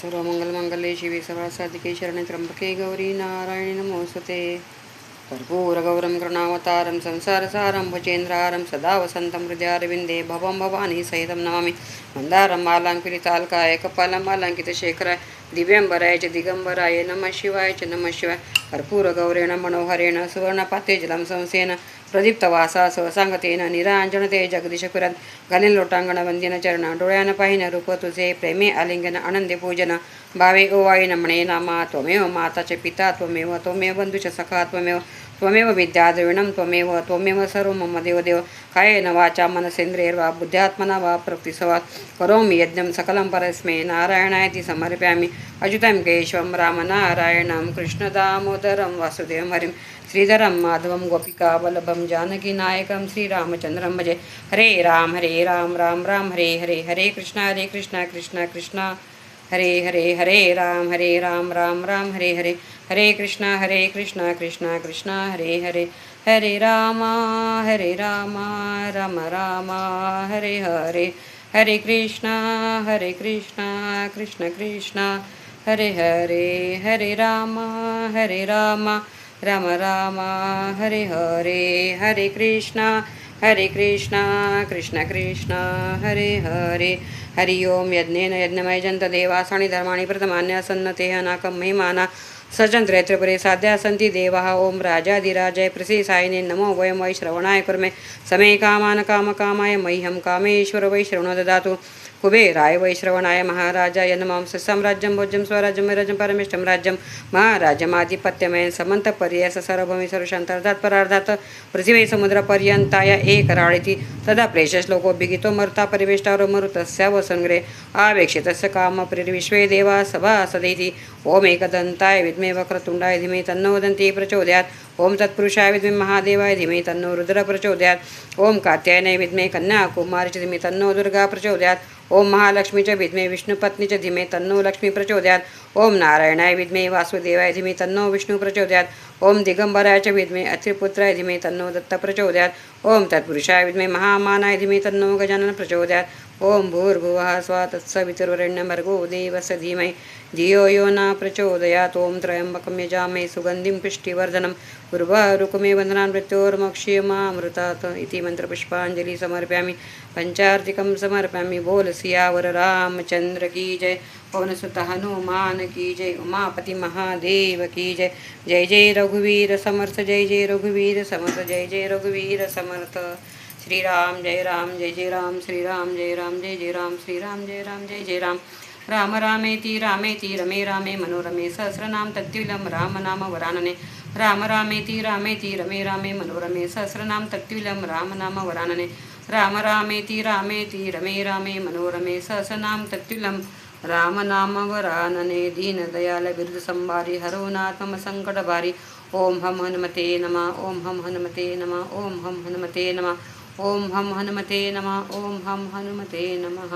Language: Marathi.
सर्वमंगलमांगल्ये शिवे सर्वासाधिके शरणे त्र्यंबके गौरी नारायणी नमोस्तुते. कर्पूरगौरं करुणावतारं संसारसारं भुजेन्द्रारं सदा वसन्तं हृदयारविन्दे भवं भवानी सहितं नमामि. मन्दारं मालाङ्किताल्काय कपालं मालाङ्कितशेखराय दिव्यंबराय च दिगंबराय नमः शिवाय च नमः शिवाय. कर्पूरगौरेण मनोहरेण सुवर्णपात्रे जलं संसेन प्रदीप्तवासा सहसांगतेन निरांजनते जगदीशपुरात घालीन लोटांगण वंदिन चरण डोळ्यानं पाहिन रूप तुझे प्रेमे आलिंगन आनंदे पूजन भावे ओवाळी नमणे नामा त्वमेव माताचे पिता त्वमेव बंधुच सखा त्वमेव विद्या द्रविणं त्वमेव सर्व मम देवदेव कायेन वाचा मनसेन्द्रियैर्वा बुद्ध्यात्मना वा प्रकृतिस्वा करोमि यज्ञं सकलं परस्मै नारायणायति समर्पयामि. अच्युतं केशवं रामनारायणं कृष्णदामोदरं वासुदेवं हरिं श्रीधरं माधवं गोपिका वल्लभं जानकीनायकं श्रीरामचन्द्रं भजे. हरे राम राम राम हरे हरे हरे कृष्णा कृष्णा कृष्णा हरे हरे राम राम हरे हरे कृष्णा कृष्णा कृष्णा हरे राम राम राम हरे हरे कृष्णा कृष्णा कृष्णा हरे हरे राम राम राम हरे हरे कृष्णा कृष्णा कृष्णा हरे हरि ओम. यज्ञेन यज्ञमय जंत देवासानि धर्माणि प्रथमान्य सन्नते अनाकं महिमाना सचंद्रे त्रिपुरे साध्या सन्ति देवाः. ओम राजाधिराजय प्रसीसायिने नमो वयं वै श्रवणाय कुर्मे समे कामान कामकामाय मह्यं कामेश्वर वै श्रवणो ददातु. कुबेराय वैश्रवणाय महाराजाय नमः. साम्राज्यं भोज्यं स्वराज्यं राज्यं परमेष्ठं राज्यं महाराज्यमाधिपत्यमय समंत पर्यास सर्वभूमी सर्वशांतार्धात परार्धात पृथिवी समुद्रपर्यंताय एक राळिति तदा प्रेषश्लोकोभिगितो मरुता परिवेष्टारो मरुतस्य वसंग्रे आवेक्षितस्य कामप्रिर्विश्वे देवा सभा सदैति. ओम एकदन्ताय विद्मे वक्रतुंडाय धीमे तन्नो दन्ती प्रचोदयात्. ओम तत्पुरुषाय विद्मे महादेवाय धीमे तन्नो रुद्र प्रचोदयात्. ओम कात्यायनाय विद्मे कन्याकुमारी च धीमे तन्नो दुर्गा प्रचोदयात्. ओम महालक्ष्मी च विद्मे विष्णुपत्नी च धीमे तन्नो लक्ष्मी प्रचोदयात्. ओम नारायणाय विद्मे वासुदेवाय धीमे तन्नो विष्णु प्रचोदयात्. ओम दिगंबराय च विद्मे अत्रिपुत्राय धीमे तन्नो दत्त प्रचोदयात्. ओम तत्पुरुषाय विद्मे महामानाय धीमे तन्नो गजानन प्रचोदयात्. ओम भूर्भुवः स्वः तत्सवितुर्वरेण्यं भर्गो देवस्य धीमहि धियो यो न प्रचोदयात्. ओम त्र्यंबकं यजामहे सुगन्धिं पुष्टिवर्धनं उर्वारुकमे वन्दनान् मृत्योर्मोक्षयमामृतात् इति मंत्रपुष्पांजलि समर्पयामि. पंचार्तिकं समर्पयामि. बोल सियावर रामचंद्र की जय. पवन सुत हनुमान की जय. उमापति महादेव की जय. जय जय रघुवीर समर्थ जय रघुवीर समर्थ जय रघुवीर समर्थ. श्री राम जय राम जय राम श्री राम जय राम जय राम श्री राम जय राम. राम रामेति रमे रामे मनोरमे सहस्रनाम तत्विलं राम नाम वरानने. राम रामेति रमे मनोरमे सहस्रनाम तत्विलं राम नाम वरानने. राम रामेति रमे रामे मनोरमे सहस्रनाम तत्विलं राम नाम वरानने. दीन दयाल बिरुद संभारी हरो नात्म संकट भारी. ओम हम हनुमते नमः. ओम हम हनुमते नमः. ओम हम हनुमते नमः. ओम हम हनुमते नमः. ओम हम हनुमते नमः.